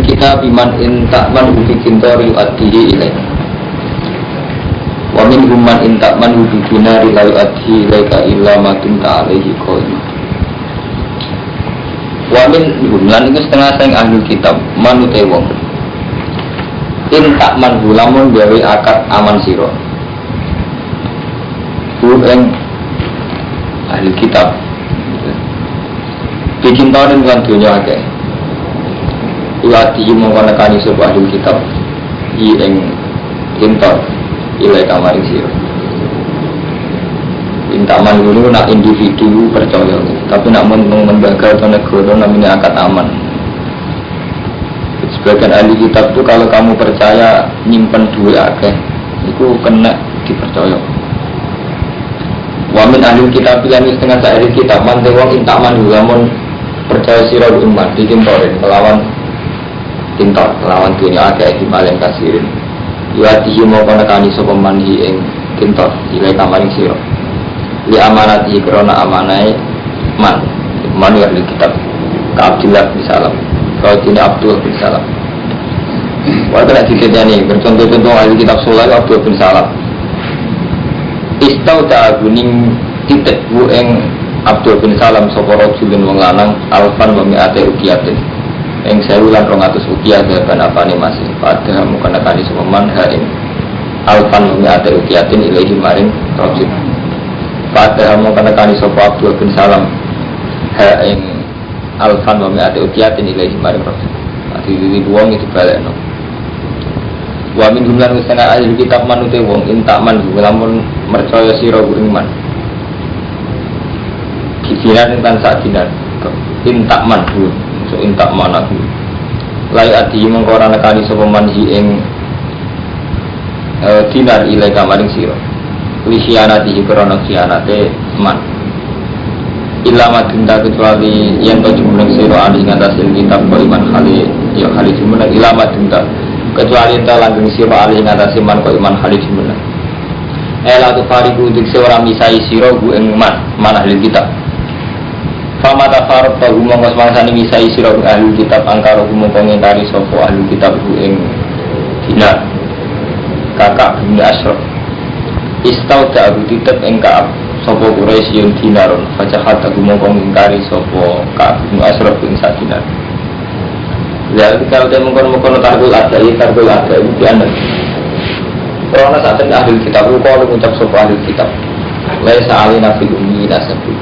kitab iman intakman ubi kintori adhihi ilaih wa min human intakman ubi dinari layu adhihi ilaika illa matum ta'alaihi qaim wa min humlan itu setengah sayang ahli kitab manut ewong intakman hulamun gawe akad aman siro eng ahli kitab bikin tawarin bukan dunia akeh iwati mengkonekani sebuah ahli kitab eng kintor ilai kamaring siro intakman dulu nak individu percaya tapi nak lembaga atau negara namanya akad aman. Sebagian ahli kitab itu kalau kamu percaya nyimpen duit akeh itu kena dipercaya. Wa min ahli kitab yang setengah ahli kitab man wong intakman lamun percaya sira umat dikintorin melawan kintor melawan dunia akeh di maling kasirin yatihi mau konekani sapa manhi ing kintor ilai kamaring sira li amanati krana amanai man ahli kitab ka Abdullah bin Salam kalau tidak Abdul bin Salam walaupun ada dikitnya nih bercontoh-contoh ahli kitab Soleh Abdul bin Salam istau ta'aguning titik bueng Abdul bin Salam soporo julin wong lanang alfan mami'ate ukiyatin yang saya ulang 200 ukiyat dan apa nih masih pada mukana kali sepeman haring alfan mami'ate ukiyatin ilahi maring rojul pada mukana kali sopo Abdul bin Salam haring alfan mami'ate ukiyatin ilahi maring rojul di wong itu balik no wa min jumlah setengah ahli kitab manute wong intakman lamun mercaya sira iman dinan kan sak dinan intakman so intakman aku layu adi mengkora nekani sapa manhi ing dinar ilai kamaring sira li khianati krana khianate man ilama dinda kecuali yen to jumlah sira ali ngatas kitab ko iman khali ya khali jumlah ilama dinda kecuali enta langgeng sira alih ngatasi man kok iman halid sebenarnya ela tu fariku dikse ora misai sira ku ing man ahli kitab fama tafarq ta umum mangsane misai sira ahli kitab angkara umum komentari sapa ahli kitab ku ing dinar kakak bin Ashraf istauda abu titep ing Ka'ab sapa Quraisy yen dinaron fajahat umum komentari sapa Ka'ab bin Ashraf ing sak dinar. Lalu kalau dia mengkono-mengkono targul ada itu dianggap. Karena saat ini ahli kitab itu kalau mengucap sopa ahli kitab, laisa alina fil ummi nasabu.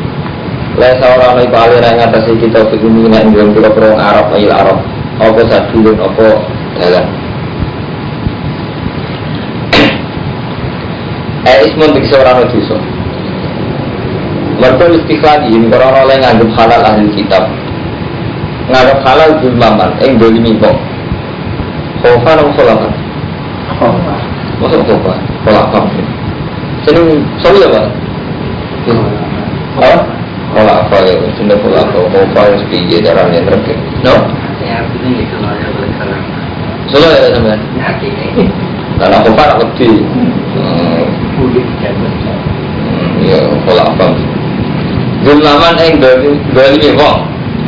Laisa orang itu alina yang atas kita fil ummi yang dalam kira-kira Arab ayil Arab. Apa sadulun apa dalam. Ismun dikse orang itu so. Mereka istiqlal ini orang-orang yang anggap halal ahli kitab. Ngarep halal zulmaman dolimi kok khofa nang kholakan masuk khofa kholakan seneng soal ya Pak kholafa ya seneng khofa ya sepiye caranya terkait no ya artinya gitu lah ya berkenan soal ya teman karena khofa nak lebih ya kholafa zulmaman dolimi kok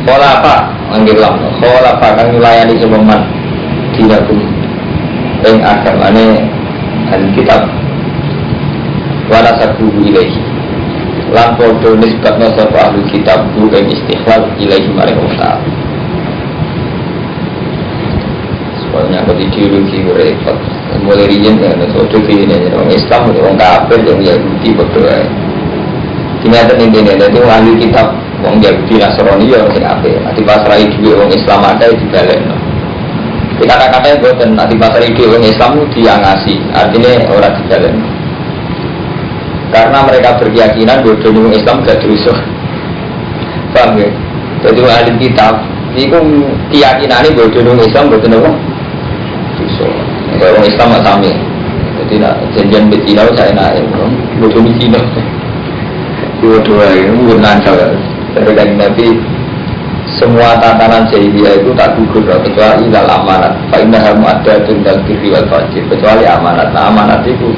khola apa? Anggil lah khola apa kan melayani sepeman tidak pun yang agamanya ahli kitab wala sakuhu ilaihi lan podo nisbatna sapa ahli kitab bukan istikhlal ilaihi maring Allah soalnya kalau ideologi repot mulai rijen kan soal ini orang Islam orang kafir yang Yahudi berdoa ternyata ini jadi ahli kitab wong Yahudi Nasrani ya sing apik. Ati pasrai dhuwit wong Islam ada dibalekno. Kata-katanya boten ati pasrai dhuwit wong Islam diangasi, artinya ora dibalekno. Karena mereka berkeyakinan bahwa wong Islam gak dosa. Paham ya? Jadi ahli kitab iku keyakinane bahwa wong Islam boten apa? Dosa. Kalau wong Islam sami. Jadi nak janjian betina saya naik, bodoh Cina. Dua-dua ini lancar. Terkait Nabi semua tatanan jahiliyah itu tak gugur kecuali ilal amanat. Fa'innaha mu'addatun dal birri wal fajr kecuali amanat. Nah amanat itu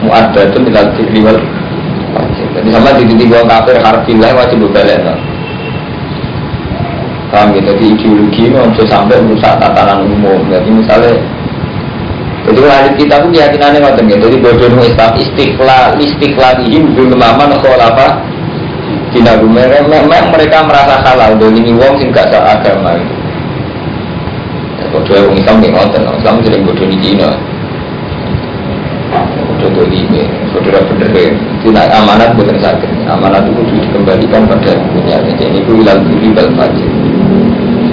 mu'addatun dal birri wal fajr. Jadi sama di titik orang kafir harfilah wajib berbalik. Paham gitu, jadi ideologi itu bisa sampai merusak tatanan umum. Jadi misalnya, jadi hadis kita pun keyakinannya macam gitu. Jadi bodoh Islam istiqlal ini belum aman atau apa? Tidak, memang mereka merasa halal. Jadi ini wong sing gak agama. Bodoh orang Islam yang ngotot, Islam sering bodoh di Cina. Bodoh ini, bodoh bener ya. Itu amanat bukan sakit. Amanat itu dikembalikan pada punya. Jadi itu hilang diri bal fajr.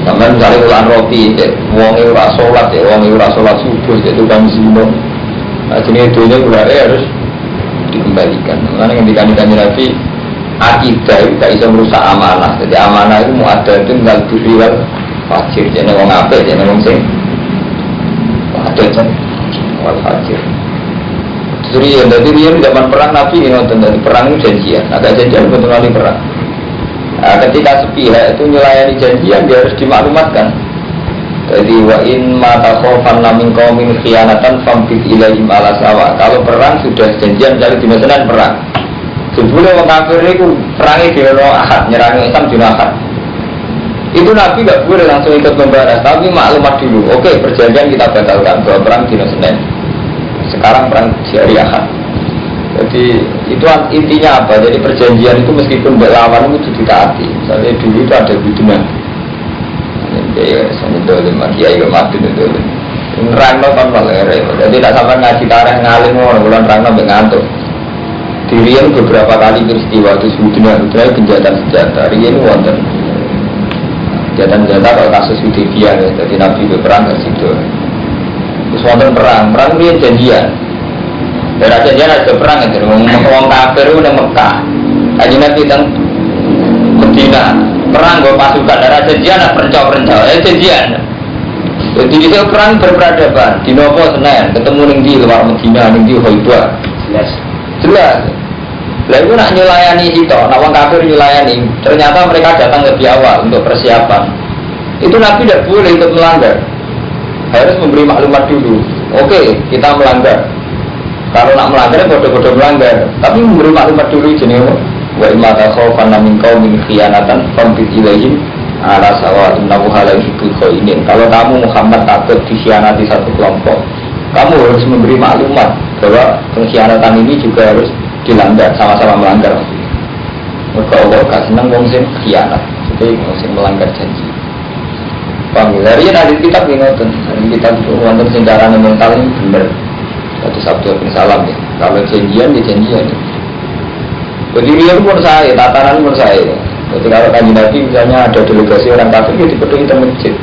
Sampai misalnya ulang roti, uangnya ura sholat, uangnya ura sholat subuh, itu kan zino. Nah jenis dunia harus dikembalikan. Karena ketika Nabi akidah itu tak bisa merusak amanah. Jadi amanah itu mu'adatun wal birri wal fajr. Jadi orang apa? Jadi orang sing mu'adatun wal fajr. Jadi dia zaman perang Nabi ini nonton dari perang itu janjian. Agak janjian betul kali perang. Nah, ketika sepihak itu melayani janjian dia harus dimaklumatkan. Jadi wa in mata khofan min qaumin khianatan fambit ilaihim ala sawa. Kalau perang sudah janjian dari di medan perang. Sebelum orang kafir itu perangnya di Ahad, nyerang Islam di Ahad. Itu Nabi tidak boleh langsung ikut membahas, tapi maklumat dulu. Oke, perjanjian kita batalkan bahwa perang di Senin. Sekarang perang di hari Ahad. Jadi itu intinya apa? Jadi perjanjian itu meskipun berlawan itu ditaati. Misalnya dulu itu ada hubungan. Ya, sama dolim, kiai kemati dolim. Nerangno kan malah repot. Jadi tak sampai ngaji tarikh ngalim orang bulan nerangno ngantuk. Dirian beberapa kali peristiwa itu sebetulnya kejahatan senjata. Rian wonten. Kejahatan senjata kalau kasus Hudaybiyah ya. Jadi Nabi berperang ke situ. Terus wonten perang dia janjian. Dan janjian ada perang aja. Orang kafir udah Mekah. Kaji Nabi tentang Medina. Perang gue pasukan darah janjian ada perencau janjian. Jadi di perang berperadaban. Di Nopo Senin ketemu di luar Medina di Khaybah. Jelas. Lalu nak nyulayani itu, nawang kafir nyulayani. Ternyata mereka datang lebih awal untuk persiapan. Itu Nabi tidak boleh ikut melanggar. Harus memberi maklumat dulu. Oke, kita melanggar. Kalau nak melanggar, bodoh-bodoh melanggar. Tapi memberi maklumat dulu jenis. Wa imata khawfan min qaumin khianatan fambit ilaihim ala sawa innahu la yuhibbul khainin. Kalau kamu Muhammad takut dikhianati satu kelompok, kamu harus memberi maklumat bahwa pengkhianatan ini juga harus dilanggar, sama-sama melanggar. Maka Allah gak senang wong sing khianat, jadi wong sing melanggar janji. Paham ya? Dari hadis kitab ini ngoten, hadis kitab wonten sing carane mental ini bener. Satu sabtu bin salam ya. Kalau janjian ya janjian. Jadi dia pun saya, tatanan pun saya. Jadi kalau kanjeng Nabi misalnya ada delegasi orang kafir, dia dipeduli ke masjid.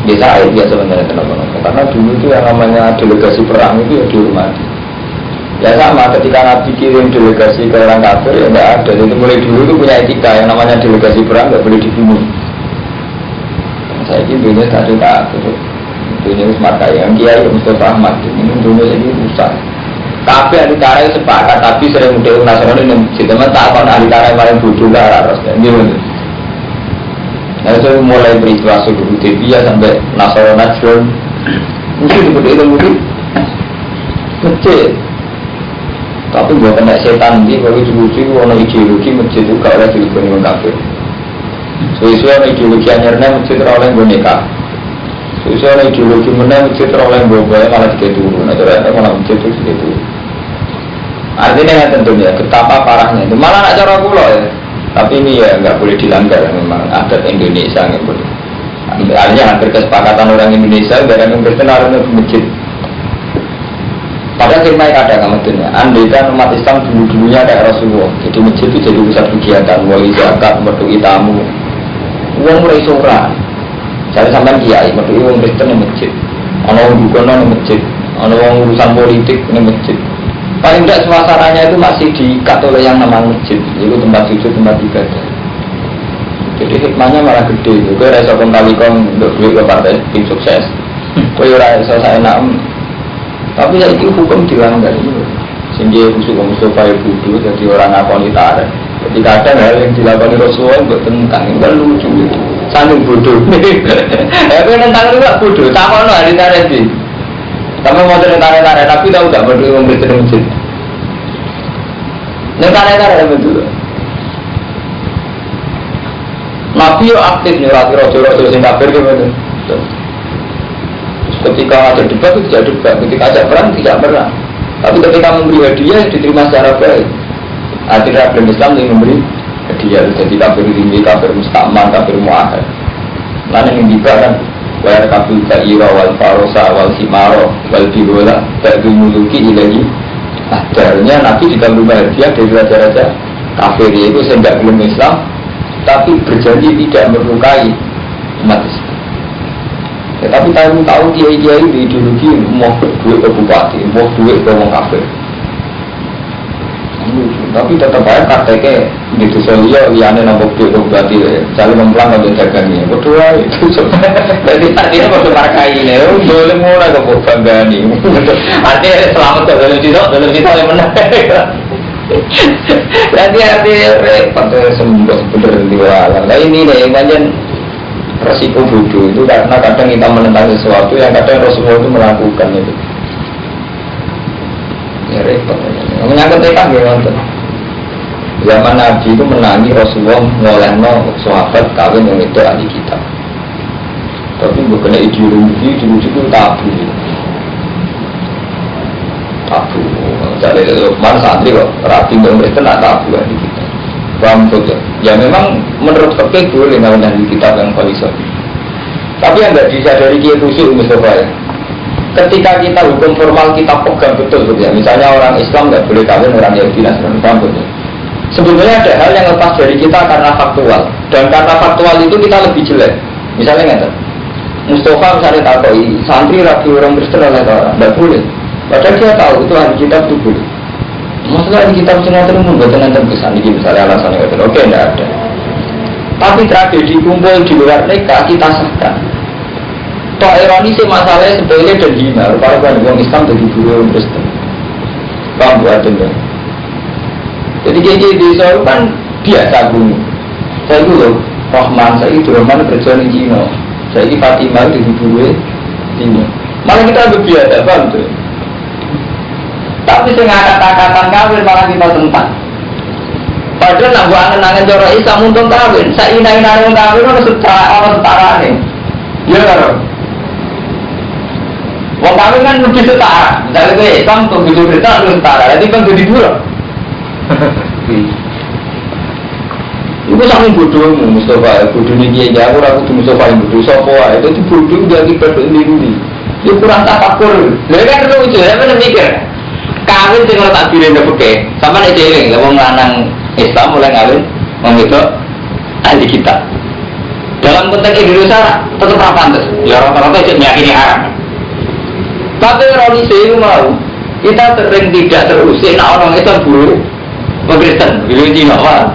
Biasa air biasa sebenarnya kenapa-kenapa. Karena dulu itu yang namanya delegasi perang itu ya dihormati. Ya sama, ketika Nabi kirim delegasi ke orang kafir ya tidak ada. Jadi mulai dulu itu punya etika yang namanya delegasi perang tidak boleh dibunuh. Saya ini dunia satu kafir, dunia Usmar Kayang, Kiai Mustafa Ahmad. Ini dunia ini rusak. Tapi ahli tarai sepakat, tapi sering mudah nasional ini teman tak akan ahli tarai paling bodoh ke arah Rasul. Nah itu mulai peristiwa suku Hudaybiyah sampai Nasrani Najran. Mungkin seperti itu mungkin masjid. Tapi buat kena setan di kalau cuci warna ideologi masjid itu kalau ada dilibani orang kafir. Sesuai ideologi anyarnya masjid oleh boneka. Sesuai ideologi mana masjid oleh boba malah begitu. Nah ternyata malah masjid itu begitu. Artinya yang tentunya betapa parahnya. Itu malah nak cara pulau ya. Tapi ini ya nggak boleh dilanggar, memang adat Indonesia nggak boleh. Artinya hampir kesepakatan orang Indonesia barang yang berkenalan ke masjid. Padahal firman kadang kamu dunia. Andai kan umat Islam dulu-dulunya kayak Rasulullah. Jadi masjid itu jadi pusat kegiatan, wali zakat, berdui tamu. Uang mulai surah. Jadi sampai kiai, berdui uang Kristen di masjid. Orang dukun di masjid. Orang urusan politik di masjid. Paling tidak suasananya itu masih diikat oleh yang namanya masjid. Itu tempat sujud, tempat ibadah. Jadi hikmahnya malah gede. Gue rasa kembalikan untuk duit ke partai tim sukses. Gue rasa saya nak. Tapi ya itu hukum dilanggar ini. Sehingga khusus Mustafa Ibu jadi orang ngakoni tarik. Jadi kadang hal yang dilakukan Rasulullah buat tentang itu kan lucu gitu. Sambil bodoh. Tapi tentang itu gak bodoh. Sama no hari tarik sih. Kamu mau tarik-tarik, tapi tahu tak berdua orang Kristen masjid. Tarik-tarik betul. Nabi yo aktif nyurati rojo-rojo sing kafir gimana? Ketika ada debat itu tidak debat, ketika ada perang tidak perang. Tapi ketika memberi hadiah diterima secara baik. Akhirnya agama Islam yang memberi hadiah, jadi kafir tinggi, kafir mustakman, kafir muahad. Lain yang dibahas wal kabul ta'ira wal farosa wal simaro wal bigola ta'dul muluki ilahi. Akhirnya Nabi juga memberi hadiah dari raja-raja kafir itu sehingga belum Islam, tapi berjanji tidak melukai umat Islam. Ya, tapi tahu kiai-kiai di ideologi mau duit ke bupati, mau duit ke orang kafir. Tapi tetap aja karteknya di sosial liane nombor duit ke bupati, cari memplang untuk dagangnya. Betul itu. Jadi artinya waktu markai ini, boleh mulai ke bangga nih. Artinya selamat dalam cita yang menang. Jadi artinya repot sembuh sebenarnya di alam. Nah ini nih banyak resiko bodoh itu karena kadang kita menentang sesuatu yang kadang Rasulullah itu melakukan itu. Ya repot. Menyangkut tekad gimana? Zaman Nabi itu menangi Rasulullah ngolehno sahabat kawin yang itu ahli kitab. Tapi bukan ideologi itu tabu. Tabu. Jadi Lukman santri kok rapi Kristen tak tabu ahli kitab. Paham betul? Ya memang menurut fikih boleh namanya ahli kitab yang khalifah. Tapi yang tidak disadari Kiai Khusyuk Mustafa ya. Ketika kita hukum formal kita pegang betul ya. Misalnya orang Islam tidak boleh kawin orang Yahudi Nasrani, paham betul? Sebetulnya ada hal yang lepas dari kita karena faktual, dan karena faktual itu kita lebih jelek. Misalnya nggak Mustafa misalnya takoi santri rapi orang Kristen oleh orang, tidak boleh. Padahal dia tahu itu ahli kitab itu boleh. Masalah di kitab sengaja itu membuat nanti kesan ini misalnya alasannya itu oke tidak ada. Tapi tragedi kumpul di luar nikah kita sahkan. Toh ironi sih masalahnya sepele dan hina. Rupanya orang Islam jadi guru Kristen. Paham buat itu. Jadi kayak di Israel kan biasa guru. Saya itu loh Rahman, saya itu Rahman kerja di Cina. Saya ini Fatimah di guru Cina. Malah kita lebih biasa, paham tuh. Tapi saya kata-kata kawin malah kita tentang. Padahal nak buat angen-angen cara Islam untuk kawin. Saya ina-ina orang kawin orang setara nih. Iya kan? Wong kawin kan lebih setara. Misalnya itu Islam untuk hidup kita lebih setara. Jadi kan jadi dua. Ibu sangat bodoh Mustafa. Bodoh ni dia jago. Aku tu Mustafa yang bodoh. Sopo itu tu bodoh dia kita sendiri. Dia kurang tafakur. Dia kan lucu. Saya pernah mikir. Kawin sing ora tak direne peke. Sampeyan iki eling wong lanang Islam mulai kawin wong itu ahli kitab. Dalam konteks Indonesia tetap ra pantes. Ya rata-rata cek nyakini haram. Tapi ironi sih mau kita sering tidak terusik nak orang Islam guru Kristen, guru Cina wah.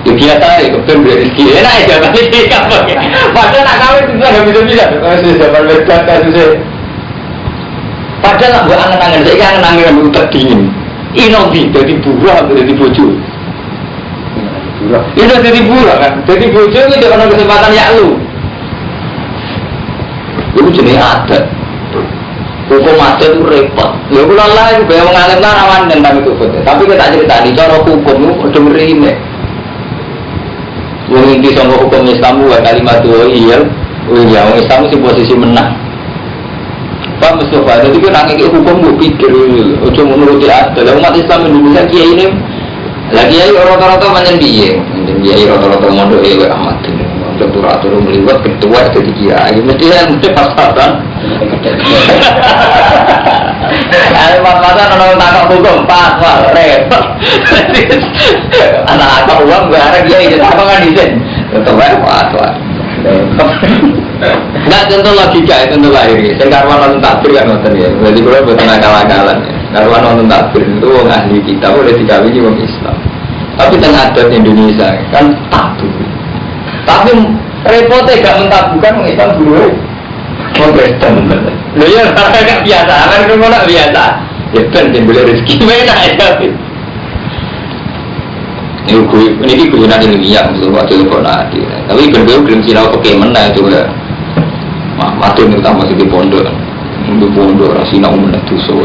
Itu biasa ya, kebetulan beli rezeki. Enak aja tapi apa? Padahal nak kawin itu nggak bisa. Kalau sudah zaman mereka kasusnya. Padahal nak buat angen-angen, saya kan angen-angen yang utak dingin. Inogi, jadi buah atau jadi bojo. Itu jadi buah kan, jadi bojo itu ada kesempatan ya lu. Itu jenis adat. Hukum adat itu repot. Ya kalau lah itu banyak mengalir lah rawan tentang itu. Tapi kita cerita di cara hukum itu udah merine. Yang ini sama hukum Islam itu kalimat itu iya. Ya, orang Islam itu posisi menang. Pak Mustafa, jadi kan nangis hukum gue pikir, cuma menuruti adat. Umat Islam Indonesia kiai ini, lagi kiai rata-rata macam dia, kiai rata-rata mondok ewe amat, turatur melibat ketua jadi kiai, mesti pas-pasan. Ada pas-pasan orang tangkap hukum, pas repot. Anak-anak uang berharap kiai jadi apa kan izin, tetap pas. Nggak tentu logika, tentu lahir. Saya karwan nonton takbir kan nonton ya. Jadi kalau betul akal-akalan ya. Karwan nonton takbir itu orang ahli kita boleh dikawini orang Islam. Tapi tengah adat Indonesia kan tabu. Tapi repotnya gak mentabukan orang Islam dulu. Orang Kristen. Loh ya kan biasa, kan kalau biasa. Ya kan boleh rezeki mana ya. Ini kegunaan ilmiah untuk waktu itu nanti. Tapi berbeda belum silau pakai mana itu ya. Mati utama masih di pondok, rasi nak umum itu so.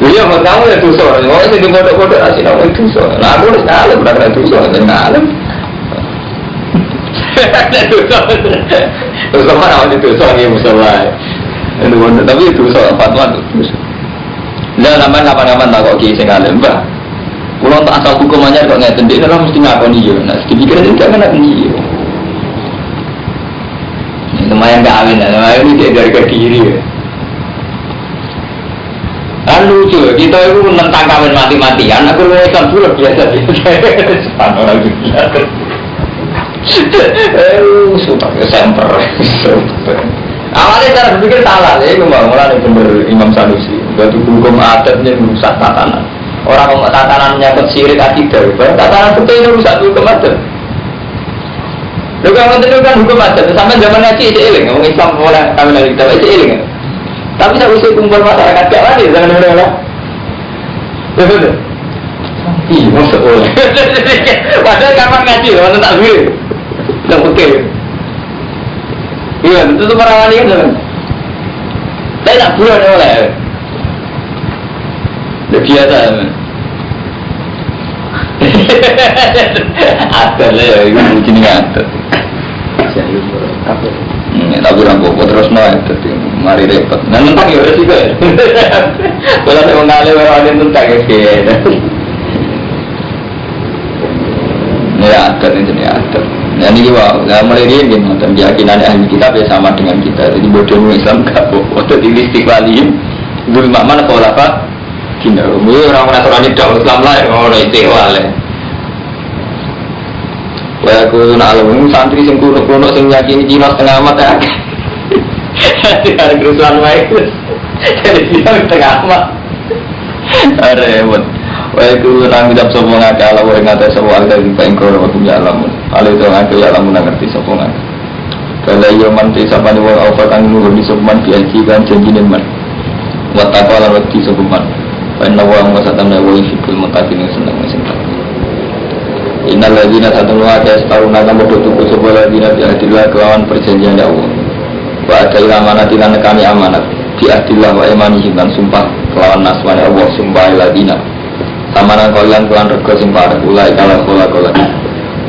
Iya, buat kamu ya dosa. Mau sih bodoh-bodoh asin aku dosa. Nah aku harus ngalim, berarti dosa, ngalim. Dosa. Dosa mana awalnya dosa ni musola. Tapi dosa fatwa dosa. Nah, namanya kapan-kapan tak kok kisah ngalim, bah. Kalau tak asal hukumannya kok nggak tendih, orang mesti ngakoni yo. Nah, sedikit itu jangan nak tendih. Lumayan gak awin, lumayan ini dia dari kediri. Kan lucu, kita itu menentang kawin mati-matian. Aku lumayan bulat biasa sepan orang gila. Sumpah kesemper. Awalnya cara berpikir salah, ya mulai bener Imam Sanusi. Batu hukum adatnya merusak tatanan. Orang mau tatanan menyangkut sirik akidah, tatanan betul ini rusak hukum adat. Lu kan hukum adat, sampai zaman ngaji itu iling, ngomong Islam mulai kawin dari kita itu iling. Tapi saya usia kumpul masyarakat gak lari, jangan bener-bener. Betul. Iya, masuk boleh. Padahal kapan ngaji, mana tak boleh. Udah oke. Iya, itu perawan ini kan. Saya tak boleh oleh. Udah biasa. Ada lah ya, itu mungkin ada. Tapi rampok terus naik, mari repot. Nah tentang ya udah sih kan. Kalau saya mengalir orang tentang ya. Ya ada ini ada. Nah ini wow, nah mulai ini gimana? Keyakinan ahli kitab ya sama dengan kita. Jadi bodoh Islam gak bodoh. Jadi istiqlalin, dulu mana kalau apa? Kina, orang-orang Nasrani dakwah Islam lah, orang istiqlal. Wah aku nak lalu santri sing kuno sing yakini Cina setengah amat ya. Hari kerusuhan baik, jadi Cina setengah amat. Repot. Wah aku nak minta semua ngake alam orang ngata semua ada di pengkor waktu jalan. Kalau itu ngake alam mengerti semua. Kalau ia manti siapa ni orang awal kan nurul di sebuman biasa kan janjinya man. Watakwa lalu di sebuman. Karena orang masatan lewat fikul mutakin yang senang senang. Innal ladzina tatunwa tastaruna kama tuku sebuah ladzina bi ahdillah kelawan perjanjian Allah. Wa adail amanat lan kami amanat bi ahdillah wa imanihim lan sumpah kelawan nasmane Allah sumpah ladzina. Samanan kalian kelan rego sing parek ulai kala kola.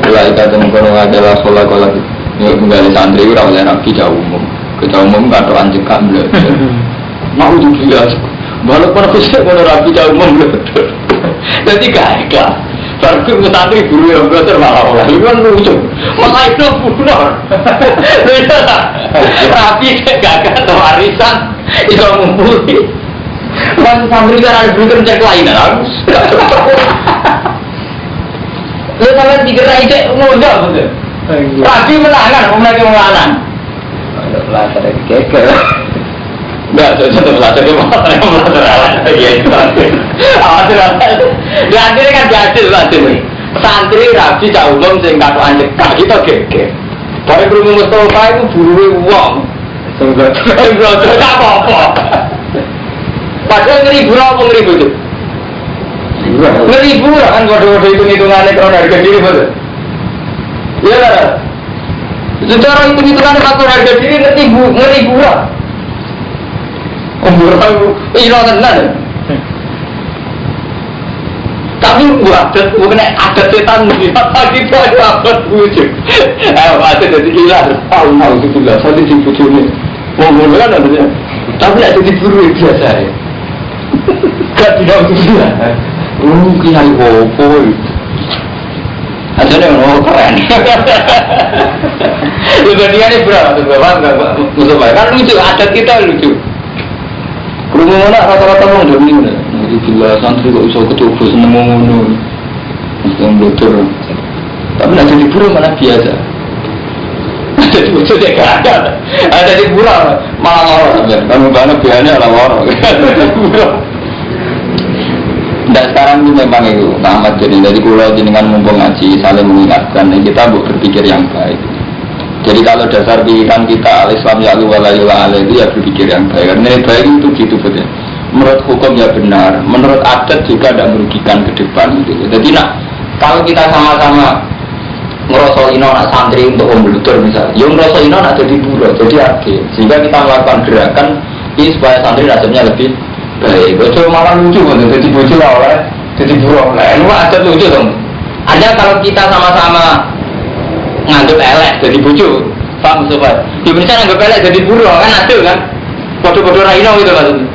Ulai kadang kono adalah kola. Nek nggale santri ora oleh rapi jauh umum. Ketua umum katok anjekak blek. Mau juga. Walaupun aku sih kono rapi jauh umum blek. Dadi gak ikhlas. Baru santri guru yang belajar malah orang itu kan lucu, malah itu bunuh. Rapi gagal atau warisan itu ngumpuli. Mas santri kan ada guru kerja kelainan harus. Lu sampai dikira itu mudah betul. Rapi menangan, lagi menangan. Ada pelajar yang keker. Enggak, contoh belajar dia mau belajar ya itu di akhirnya kan diadil belajar santri rapi cah umum sing kato anjekak kita geger bareng kerumuh Mustafa itu buruwe uang belajar gak apa-apa padahal ngeribu apa ngeribu itu ngeribu kan kode-kode hitung-hitungannya karena harga diri betul iya lah secara hitung-hitungannya faktor harga diri ngeribu lah umur ilah tenan. Tapi buat bukan ada setan melihat lagi tu ada apa wujud. Ada jadi gila. Tahu itu gila. Saya di bujuni. Umur kan ada. Tapi ada di buru biasa. Gak tidak gila. Kiai opo. Ada yang keren. Sebenarnya ini berapa? Musuh kan lucu. Adat kita lucu. Kerumuh mana rata-rata orang demi mana? Nanti gila santri kok bisa ketubuh seneng ngono. Mesti yang bodoh. Tapi nanti di pura mana biasa. Ada di bocor dia gak ada di pura malah lorong. Kamu banget biasanya ala lorong. Dan sekarang ini memang itu Ahmad jadi dari pulau jenengan mumpung ngaji saling mengingatkan dan kita berpikir yang baik. Jadi kalau dasar pikiran kita al-Islam ya al-walayula itu ya berpikir yang baik. Karena baik itu gitu betul. Menurut hukum ya benar. Menurut adat juga tidak merugikan ke depan gitu. Jadi kalau kita sama-sama ngerosok ino nak santri untuk memblutur misalnya, yang ngerosok ino nak jadi buruh, jadi adil. Sehingga kita melakukan gerakan ini supaya santri nasibnya lebih Baik, bocor malah lucu kan, jadi bocor oleh, jadi buruk lah. Lu ada lucu dong. Ada kalau kita sama-sama nganggep elek jadi bocor, paham sobat? Di Indonesia nganggep elek jadi buruk kan ada kan? Bodoh-bodoh raino gitu maksudnya.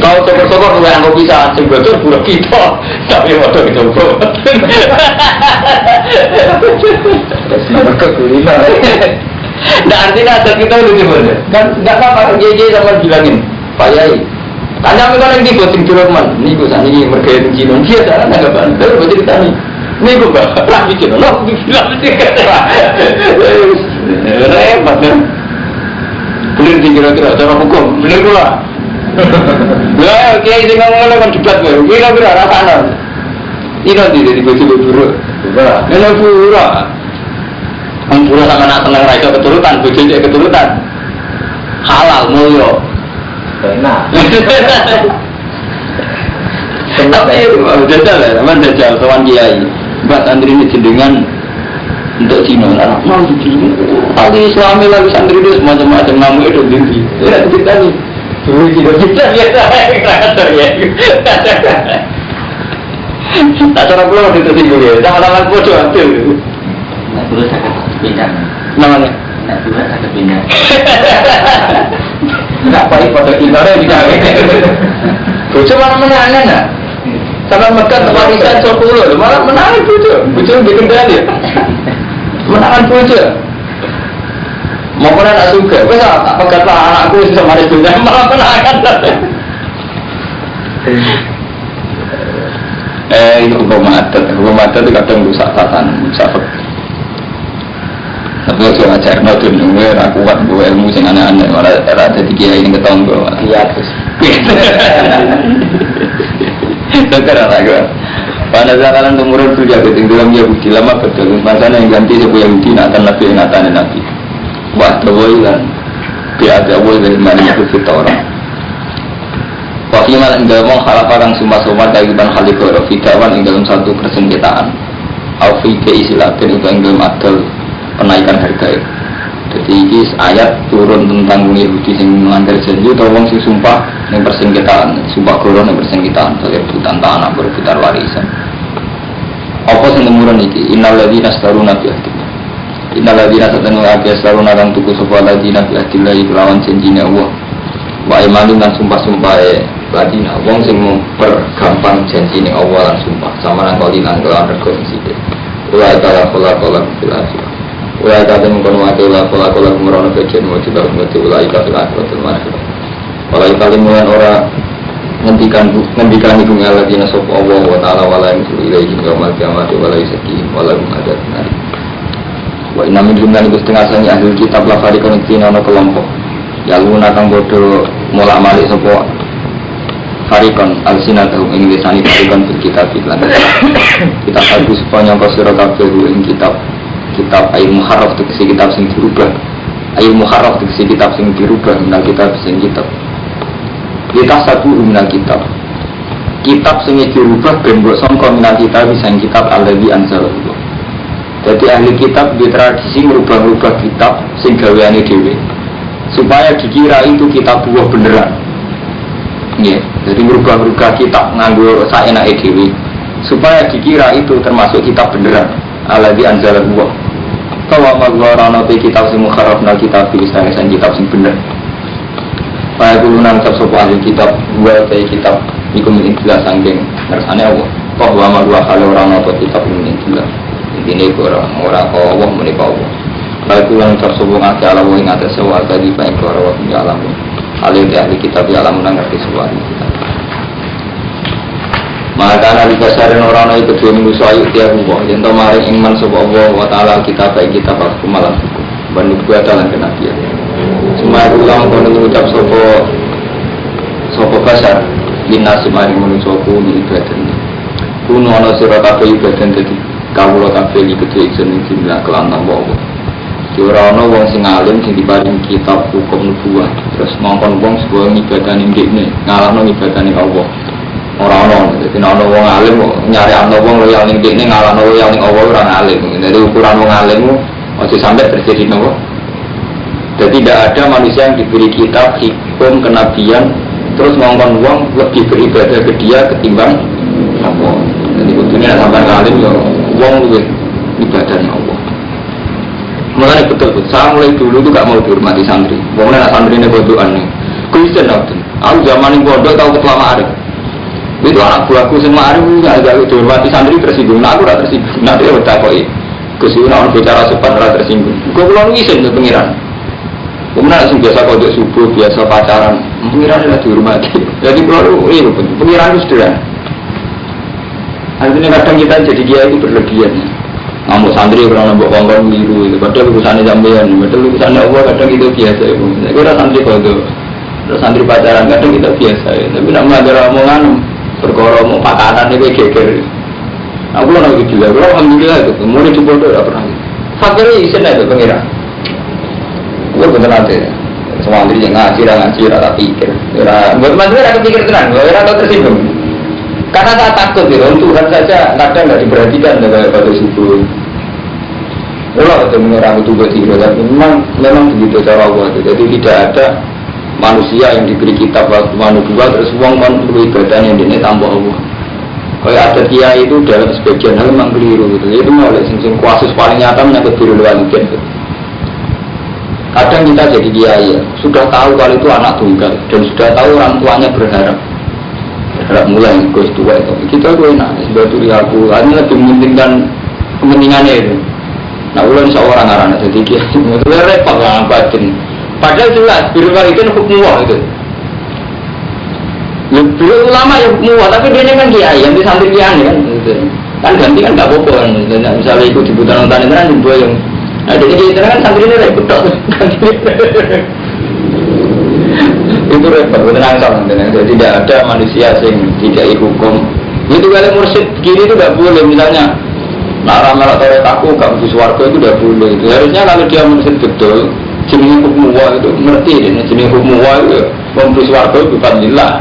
Kau sokor-sokor gue yang bisa sing bocor buruk kita, tapi bodoh itu buruk. Mereka kulina. Nah artinya ada kita lucu banget. Kan nggak apa-apa, JJ sama bilangin. Pak Yai, tanya aku kan yang dibuat sing Durokman, ini gue saat ini mergaya di Cina, dia sana nggak bandel, gue jadi tani, ini gue bapak lagi Cina, lo bilang sih repot kan, bener sih kira-kira cara hukum, bener gue lah, lah kiai sih ngomong kan debat gue, kira-kira rasanya, ini nanti jadi baju buruk, ini buruk, orang buruk sama anak tenang raja keturutan, baju keturutan, halal mulio. Enak. Tapi jajal ya, teman jajal kawan kiai. Mbak santri ini jenengan untuk Cina, anak mau begini. Tadi Islami lagi santri itu semacam-macam namu itu tinggi. Ya kita nih, dulu kita biasa kreator ya. Tak cara pulau itu tinggi ya, sama-sama bodoh hasil. Nah dulu saya pindah. Namanya? Nah dulu saya pindah. Enggak baik pada kita bisa. Bocor mana aneh nak? Sama megat warisan 10, malah menangan bocor. Bocor bikin dia. Menangan bocor. Mau pernah tak suka, bisa tak pegat lah anakku sama dia sudah malah menangan. Itu hukum adat itu kadang rusak tatanan, rusak. Tapi saya ngajar no tuh nunggu aku kuat gue ilmu sing aneh-aneh malah era jadi kiai ini ketonggo iya terus dokter apa gue pada zaman umur itu jadi tinggal Yahudi lama betul masanya yang ganti sebuah Yahudi natan nabi wah terwoi kan biada woi dari mana itu kita orang waktu malah enggak mau halap orang sumpah-sumpah kehidupan halikor fidawan yang dalam satu persengketaan alfi keistilahin itu yang dalam adil penaikan harga itu. Jadi ini ayat turun tentang Yahudi yang melanggar janji atau orang sing sumpah yang persengketaan, sumpah koron yang persengketaan, rebutan tanah, berebutan warisan. Apa sing temurun iki? Innal ladzina astaruna bi ahdillah. Innal ladzina satanu astaruna kang tuku sapa ladzina bi ahdillah kelawan janjine Allah. Wa imanun lan sumpah-sumpah ladzina wong sing mempergampang janjine Allah lan sumpah sama nang kali lan kelawan rego sithik. Ula ta'ala qala fil akhirah. Ulai kata mengkono wakil pola kemerono bagian wajib harus mengerti ulai kata akhirat masih. Ulai kali mulan orang ngendikan ibu ngaladina sopo Allah wa taala walai musul ilaihi wa mal kiamat walai seki walai umadat nari. Wa inna min jumlah itu setengah sangi ahli kitab la farikon tina ono kelompok. Ya luna kang bodoh molak malik sopo farikon al-sinatahum ing lisani farikon bil kitab iklan. Kita bagus supaya nyangka sira kabeh ing kitab air muharraf tegese kitab sing dirubah air muharraf tegese kitab sing dirubah minal kitab sing kitab kita satu minal kitab sing dirubah ben mbok sangka minal kitab sing kitab alladzi anzalallahu. Jadi ahli kitab di tradisi merubah-rubah kitab sing gaweane dhewe supaya dikira itu kitab buah beneran. Nggih, jadi merubah-rubah kitab nganggo saenake dhewe supaya dikira itu termasuk kitab beneran. Alladzi anzalallahu wa magwarana fi kitab sing mukharrafna kitab fi sang kitab sing bener. Saya dulu nangkap sapa ahli kitab dua kaya kitab iku menjelas saking ngersane Allah. Kok wa magwa kalau orang apa kitab menjelas. Intine ora Allah menika Allah. Saya dulu nangkap sapa ngake ala wa ing atase wa tadi bae ora wa alam. Ahli kitab ya alam ngerti semua kitab. Maka nabi kasarin orang itu kedua minggu soal dia Allah. Yang kemarin iman sebab Allah wa taala kita baik kita aku malam hukum. Bandung gua dalam kenabian. Semua ulang kono mengucap sopo kasar linasi mari menusoku ni ibadah. Kuno ana sira kabeh ibadah dadi kawula kabeh iki kedua jeneng jumlah kelantan Allah. Di ora ana wong sing alim sing diparing kitab hukum nubuwah terus ngongkon wong sebuah ibadah ning dikne ngalahno ibadah ning Allah. Orang-orang, jadi orang wong alim nyari anak wong loyal ning kene ngalahno loyal ning Allah ora alim. Jadi ukuran wong alimmu ojo sampai terjadi nopo. Jadi tidak ada manusia yang diberi kitab hukum kenabian terus ngongkon uang lebih beribadah ke dia ketimbang Allah. Jadi kudunya sampai ngalim ya uang lebih ibadahnya Allah. Mulai betul-betul, saya mulai dulu tuh gak mau dihormati santri. Pokoknya santri ini bodohan nih. Kristen waktu. Aku zaman ini bodoh tahu ketua Ma'arif. Itu anak buahku sama Ma'arif gak dihormati santri tersinggung. Nah aku gak tersinggung. Nanti aku takoi. Kesulitan orang bicara sopan gak tersinggung. Gue pulang ngisen ke pengiran. Kemudian langsung biasa kodok subuh, biasa pacaran. Pengiran adalah dihormati. Jadi pulang itu pengiran itu sederhana. Artinya kadang kita jadi dia itu berlebihan. Ngamuk santri kalau nambah kongkong biru itu, padahal urusannya sampean, padahal urusannya Allah kadang itu biasa ya. Saya kira santri bodoh, terus santri pacaran kadang kita biasa ya. Tapi nak belajar omongan, perkara mau pakanan itu geger. Aku lah nak gila, kalau alhamdulillah itu, mulai coba tu tak pernah. Fakirnya isen itu pengira. Gue bener nanti, semua santri yang ngaji, tak pikir. Buat santri ada pikir tenang, ada tersinggung. Karena saya takut ya, untuk Tuhan saja kadang nggak diperhatikan dengan pada subuh. Kalau ada menyerang itu bertiga, tapi memang begitu cara Allah. Jadi tidak ada manusia yang diberi kitab manusia terus uang melalui ibadahnya ini tambah Allah. Kalau ada kiai itu dalam sebagian hal memang keliru gitu. Itu mulai sing kuasus paling nyata menyangkut biru walidain. Kadang kita jadi kiai ya, sudah tahu kalau itu anak tunggal dan sudah tahu orang tuanya berharap. Mulai gue tua itu kita gue enak sebetulnya aku hanya lebih mementingkan kepentingannya itu. Nah ulang seorang anak jadi dia itu repot lah batin. Padahal jelas biru itu hukum wah itu. Biru ulama ya hukum wah tapi dia kan kiai yang di santri kiai kan ganti kan nggak apa-apa kan. Misalnya ikut di putaran tani kan juga yang nah jadi kita kan santri ini repot dong. Itu repot, tenang sama jadi tidak ada manusia yang tidak hukum. Itu kalau mursyid kiri itu tidak boleh misalnya ramal atau rekaku gak mesti suarga itu tidak boleh. Itu harusnya kalau dia mursyid betul jenis hukum wa itu ngerti deh jenis hukum wa itu mesti suarga itu bukan lillah.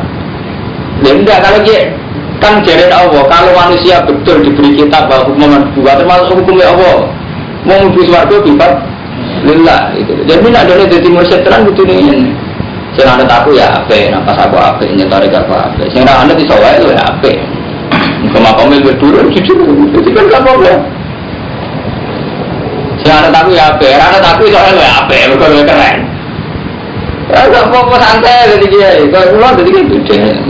Dan enggak kalau dia kan jadi Allah kalau manusia betul diberi kitab hukuman dua termasuk hukumnya Allah mau mesti suarga bukan lillah itu. Jadi tidak ada jadi mursyid terang betul ini. Sing ana aku ya apik, nafas aku apik, nyetore gak apik. Sing ora ana iso wae ya apik. Kemakomel berdurun jujur, itu kan gak apa-apa. Sing ana aku ya apik, ora ana aku iso wae ya apik, mergo keren. Ya gak apa-apa santai jadi kiai. Kalau kula dadi kan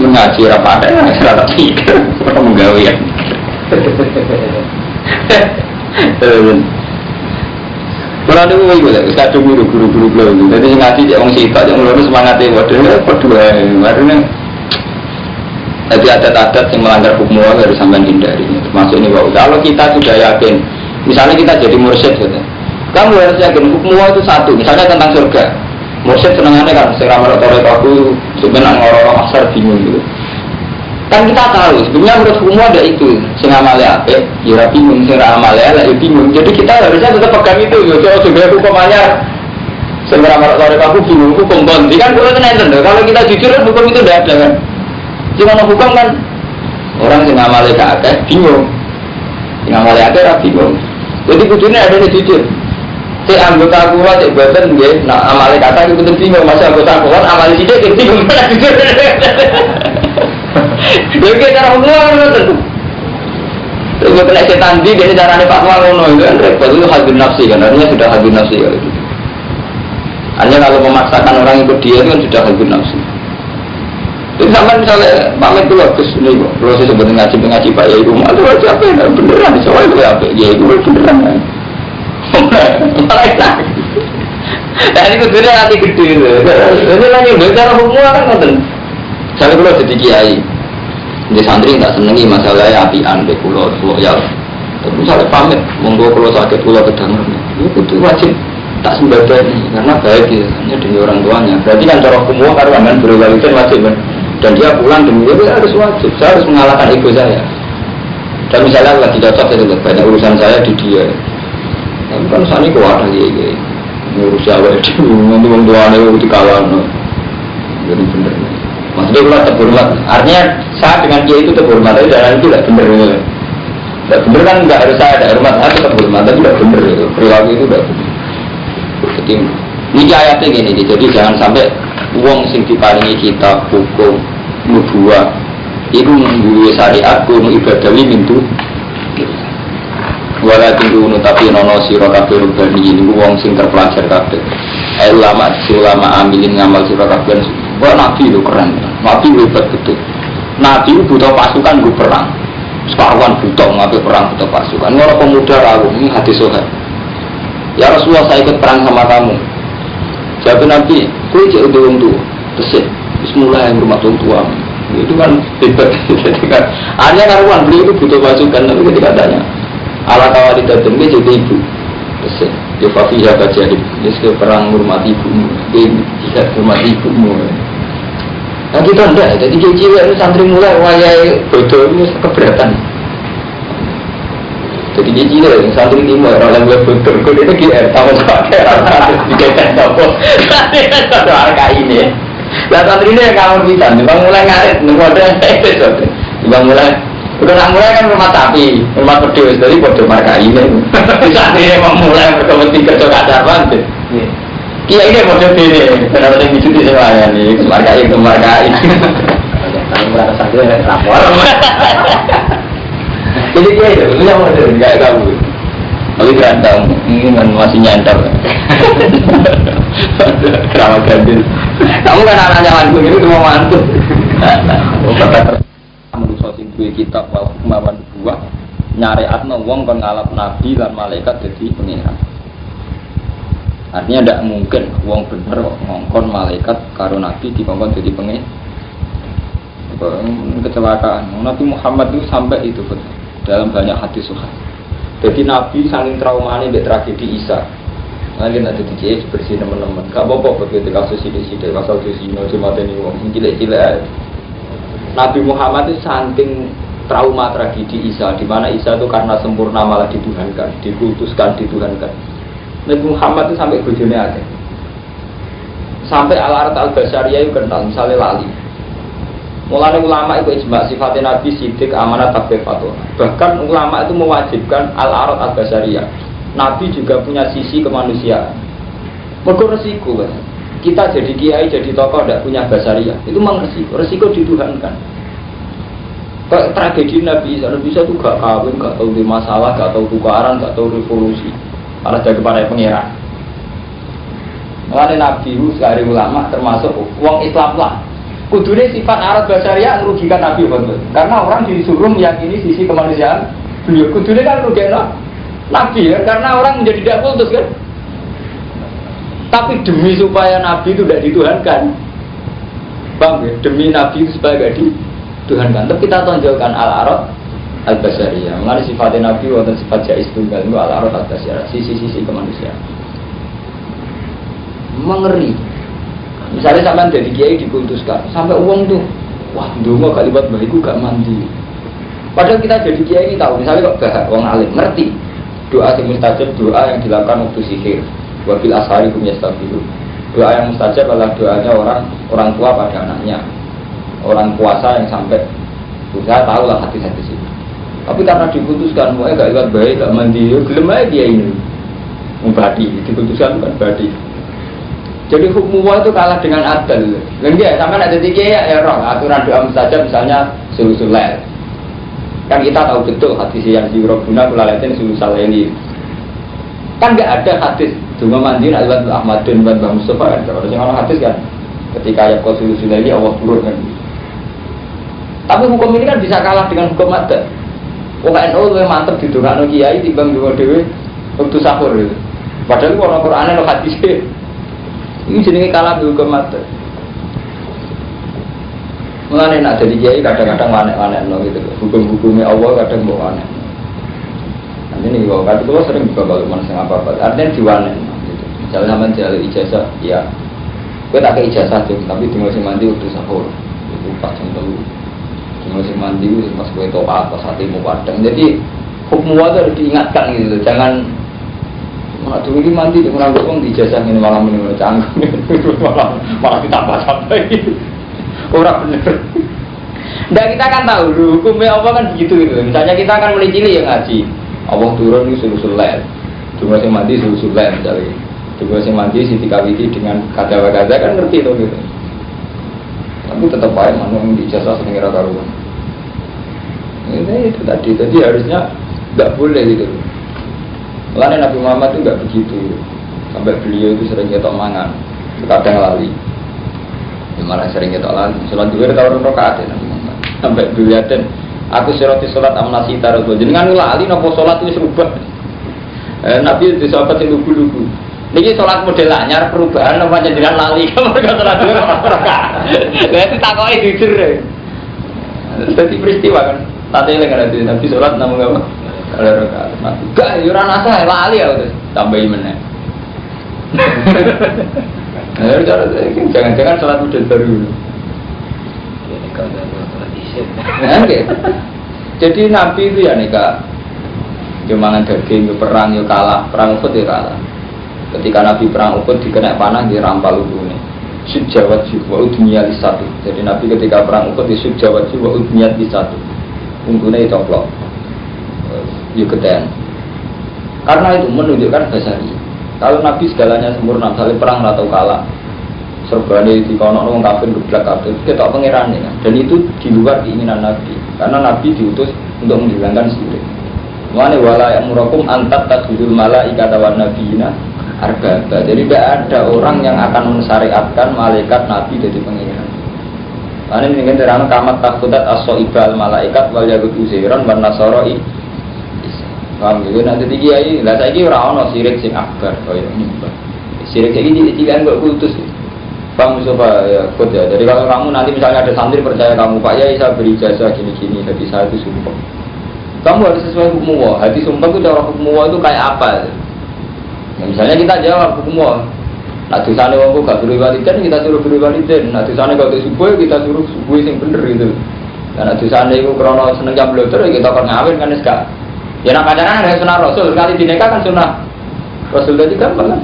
mengaji ra patek, ora pikir, ora menggawe ya. Kalau ada guru juga, kita guru-guru belum. Jadi ngaji dia orang sifat yang lulus semangatnya, waduh, berdua, waduhnya. Jadi adat-adat yang melanggar hukum Allah harus sampai hindari. Termasuk ini bahwa kalau kita sudah yakin, misalnya kita jadi mursyid, kamu harus yakin hukum Allah itu satu. Misalnya tentang surga, mursyid senangannya kan segera merotorek aku sebenarnya orang-orang asar bingung gitu. Kan kita tahu sebenarnya menurut hukum ada itu sing amale apik ya bingung sing amale elek ya bingung. Jadi kita harusnya tetap pegang itu yo sebagai hukumannya sing ora sore aku bingung hukum kondi kan kalau nenten kalau kita jujur hukum itu tidak ada kan. Cuma hukum kan orang sing amale gak akeh bingung. Sing amale akeh ra bingung. Jadi kudune ada yang jujur. Si anggota kuat cek badan nggih nak amale kata itu bingung masa anggota kuat amale sithik bingung. Lagi cara hukum kan betul. Kalau kena setan di dari cara fatwa ngono itu kan repot itu hadir nafsi kan artinya sudah hadir nafsi kalau itu. Hanya kalau memaksakan orang ikut dia itu kan sudah hadir nafsi. Jadi sampai misalnya pamit dulu terus ini kok kalau saya sebut ngaji Pak Yai rumah itu apa ya beneran soalnya itu apa ya itu beneran. Dan itu sudah hati gede. Jadi lagi cara hukum kan betul. Saya kalau jadi kiai, di santri nggak senengi masalahnya apian di pulau ya. Tapi misalnya pamit, monggo kalau sakit pulau kedangan, itu wajib tak sembadani karena baik ya, hanya demi orang tuanya. Berarti kan cara hukum karena aman berwalidain wajib kan. Dan dia pulang demi itu harus wajib. Saya harus mengalahkan ego saya. Dan misalnya lagi cocok itu banyak urusan saya di dia. Tapi kan saat ini kuat lagi, ngurus siapa itu, nanti orang tuanya itu dikawan, jadi bener. Maksudnya kalau terhormat, artinya saya dengan dia itu terhormat, tapi jalan itu tidak benar. Tidak benar kan nggak harus saya ada hormat, saya tetap hormat, tapi tidak benar. Perilaku itu tidak benar. Jadi ini ayatnya gini, jadi jangan sampai wong sing diparingi kitab hukum nubuwah iku duwe syariat kuno ibadah mintu wala tinggu tapi nono sira kabeh rubani niku wong sing terpelajar kabeh ulama amilin ngamal sira kabeh kok nabi lho keren nabi hebat betul nabi butuh pasukan gue perang sekaruan butuh ngapain perang butuh pasukan ngono pemuda rawu ini hadis sahih ya Rasulullah saya ikut perang sama kamu jawab nabi kowe cek wong tuwa tesih bismillah yang rumah tua itu kan hebat jadi kan hanya karuan beliau itu butuh pasukan tapi ketika tanya ala kawali datang dia jadi ibu terus dia fafiha bajahid dia sekali perang menghormati ibumu dia tidak menghormati ibumu nah kita enggak jadi cilik itu santri mulai wayai bodoh ini keberatan jadi cilik santri timur orang yang bodoh kok dia GR sama pakai rata dikaitan apa ada harga ini lah santri ini yang kamu bisa bang mulai ngarit nunggu ada bang mulai udah nak mulai kan rumah sapi, rumah pedus, jadi bodoh marka ini. Bisa nih memulai berkompetisi kerja kadar banget. Kia ini bodoh ini, kenapa yang dicuti semuanya nih, marka ini. Kalau merasa saja lapor. Jadi kia itu, itu yang bodoh, nggak kamu. Tapi berantem, ini masih nyandar. Kerama gandil. Kamu kan anak jalanku ini cuma mantu. Manusia sing duwe kitab wal hukmawan buah nyariatno wong kon ngalap nabi lan malaikat dadi pengiran. Artinya tidak mungkin wong bener ngongkon malaikat karo nabi dikongkon dadi pengiran. Kecelakaan. Nabi Muhammad itu sampai itu dalam banyak hadis sahih. Jadi nabi saking traumane mbek tragedi Isa. Lagi nanti dikit bersih teman-teman. Gak apa-apa begitu kasus ini kasus ini cuma ini wong cilik-cilik. Nabi Muhammad itu saking trauma tragedi Isa, di mana Isa itu karena sempurna malah dituhankan, dikultuskan, dituhankan. Nabi Muhammad itu sampai bojone akeh. Sampai al-arat al-basyariyah itu kenal, misalnya lali. Mulanya ulama itu ijma sifatnya Nabi sidik amanat takbir fatwa. Bahkan ulama itu mewajibkan al-arat al-basyariyah. Nabi juga punya sisi kemanusiaan. Mergo resiko kan. Kita jadi kiai, jadi tokoh tidak punya basaria, itu memang resiko dituhankan. Kok tragedi Nabi Isa itu gak kawin, gak tahu di masalah, gak tahu tukaran, gak tahu revolusi, malah jadi para pengeran. Mengenai Nabi itu sehari ulama termasuk uang Islam lah. Kudunya sifat arat basaria merugikan Nabi betul, karena orang disuruh meyakini sisi kemanusiaan beliau. Kudunya kan merugikan Nabi ya, karena orang menjadi tidak kultus kan. Tapi demi supaya Nabi itu tidak dituhankan, bang ya, demi Nabi itu supaya tidak dituhankan. Tapi kita tonjolkan al-arad al-basyariyah. Mengenai sifatnya Nabi atau sifat jais tunggal itu al-arad al-basyariyah, sisi-sisi kemanusiaan. Mengeri. Misalnya sampai dari kiai dikultuskan, sampai uang tuh, wah dulu gak libat bahiku gak mandi. Padahal kita jadi kiai ini tahu, misalnya kok bahak orang alim ngerti doa yang mustajab, doa yang dilakukan waktu sihir. Wabil ashari kum yastaghfiru. Doa yang mustajab adalah doanya orang tua pada anaknya, orang puasa yang sampai saya tahu lah hati-hati sih. Tapi karena diputuskan mau gak ibadah baik, gak mandi, gelem aja dia ini membadi, diputuskan bukan badi. Jadi hukum itu kalah dengan adil. Enggak, sampai ada tiga ya roh aturan doa mustajab misalnya sulusul lail. Kan kita tahu betul hadis yang diurabuna kulalatin sulusul lail. Kan nggak ada hadis cuma mandi aliwat Ahmad dan Mbak Mustafa kan kalau orang hadis kan ketika ayat konstitusi ini Allah turun kan. Tapi hukum ini kan bisa kalah dengan hukum adat. NU lebih mantep di dongakno kiai timbang dua dewi untuk sahur gitu. Padahal kalau Quran ada hadis ini jenenge kalah dengan hukum adat. Mulane nak jadi kiai kadang-kadang aneh-aneh gitu. Hukum-hukumnya Allah kadang bawa aneh. Ini kalau kata itu sering juga kalau manusia apa-apa, artinya diwanen gitu. Misalnya sama jalan ijazah, ya gue tak ke ijazah tuh, tapi di musim mandi waktu sahur itu pas jam telu. Di musim mandi itu pas gue topat, pas hati mau padang. Jadi hukum itu harus diingatkan gitu, jangan mana dulu ini mandi di mana gue di ijazah ini malam ini canggung, malah ditambah sampai orang bener. Dan kita kan tahu hukumnya apa kan begitu gitu. Misalnya kita akan mulai cilik ya ngaji. Allah turun ini sulusul lail, cuma yang mandi sulusul lail misalnya, cuma yang mandi Siti Kawiti dengan kata-kata kan ngerti itu gitu. Tapi tetap baik manung di jasa sengira karuan. Ini itu tadi, jadi harusnya nggak boleh gitu. Lain Nabi Muhammad itu nggak begitu. Sampai beliau itu sering nyetok mangan, kadang lali. Ya, malah sering nyetok lali. Sholat juga ada orang rokaat ya Nabi Muhammad. Sampai beliau dan aku siroti sholat amnasi taruh. Jadi kan lali nopo sholat itu serubah. Nabi itu sahabat yang lugu-lugu. Niki sholat model anyar perubahan apa jenengan lali kamu gak sholat dulu orang rokaat. Lah itu takoi jujur. Jadi peristiwa kan. Tadi lengan ada Nabi sholat namun apa? Kalau rokaat. Gak yuran asa lali ya terus tambahin meneh. Jangan-jangan sholat model baru. Ini kalau sholat isya. Jadi Nabi itu ya nikah, cumangan daging, perang yo kalah, perang Uhud ya kalah. Ketika Nabi perang Uhud dikena panah dia rampal ujungnya. Sujawat jiwa udnya di satu. Jadi Nabi ketika perang Uhud di sujawat jiwa udnya di satu. Unggulnya dicoplok, yuk keten. Karena itu menunjukkan basari. Kalau Nabi segalanya sempurna, misalnya perang atau kalah, serbane di kono orang kafir geblak kafir, kita pangerannya kan. Dan itu di luar keinginan Nabi, karena Nabi diutus untuk menghilangkan syirik. Mana wala ya'murukum antat tasjudul malaikata wan nabiyina arba'ata. Jadi tidak ada orang yang akan mensyariatkan malaikat Nabi jadi pangeran. Karena ini kan terang kamat takutat as-soibal malaikat wal yagud uzairan wan nasaroi. Paham gitu, nanti kiai, lah saya kira orang sirik sing akbar, kayak nyembah. Sirik kayak gini, cikan gak putus. Paham coba ya, kod ya. Jadi kalau kamu nanti misalnya ada santri percaya kamu, Pak Yai saya beri jasa gini-gini, tapi saya itu sumpah. Kamu harus sesuai hukum Allah. Hati sumpah itu cara hukum Allah itu kayak apa? Ya, misalnya kita jawab hukum Allah. Nah dosane wong gak beri waliden, kita suruh beri waliden. Nah dosane gak subuh, kita suruh subuh yang bener gitu. Karena dosane itu krono seneng jam bloter, kita akan ngawin kan sekarang. Ya nak pacaran ada sunnah Rasul, sekali dinikah kan sunnah Rasul tadi kan banget.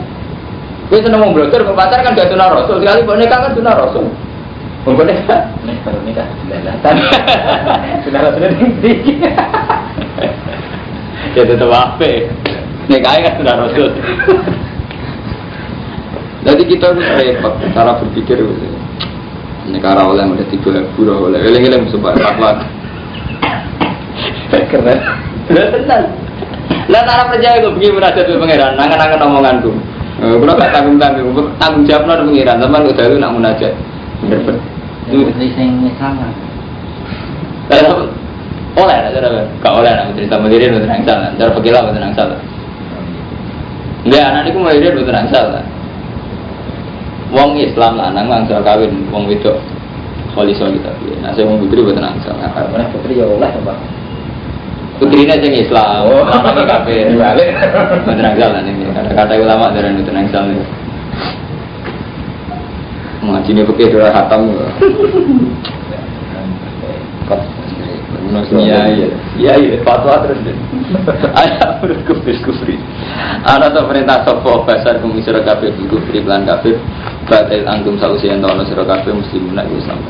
Gue seneng mau blogger, mau pacar kan gak sunnah Rasul, sekali mau nikah kan sunnah Rasul. Mau nikah? Baru nikah, sunnah Rasulnya tinggi. Ya tetap apa? Nikahnya kan sunnah Rasul. Jadi kita harus repot cara berpikir. Nikah oleh mulai tiga pura oleh, eleng-eleng sebab takwa. Keren. Lah tenan. Lah cara percaya kok begini munajat ke pangeran, nangan-nangan omonganku. Kulo gak tanggung jawab nang pangeran, sampean kok dalu nak munajat. Bener. Itu sing sama. Oleh gak oleh nak cerita mandiri mboten angsal. Cara pekilah mboten angsal. Nggih, anak niku mandiri mboten angsal. Wong Islam lanang angsal kawin wong wedok. Kholiso kita. Nah, saya wong putri mboten angsal. Nah, putri ya oleh, Pak. Putrinya yang Islam, orang kafir, balik. Bener angsal ini. Kata-kata ulama dari bener angsal ini. Mengaji ini pakai doa hatam. Iya, fatwa terus. Ayat berkufri. Ada tak perintah sopo besar kumisir kafir kufri pelan kafir. Batil antum sausian tahun sira kafir muslimun Islam.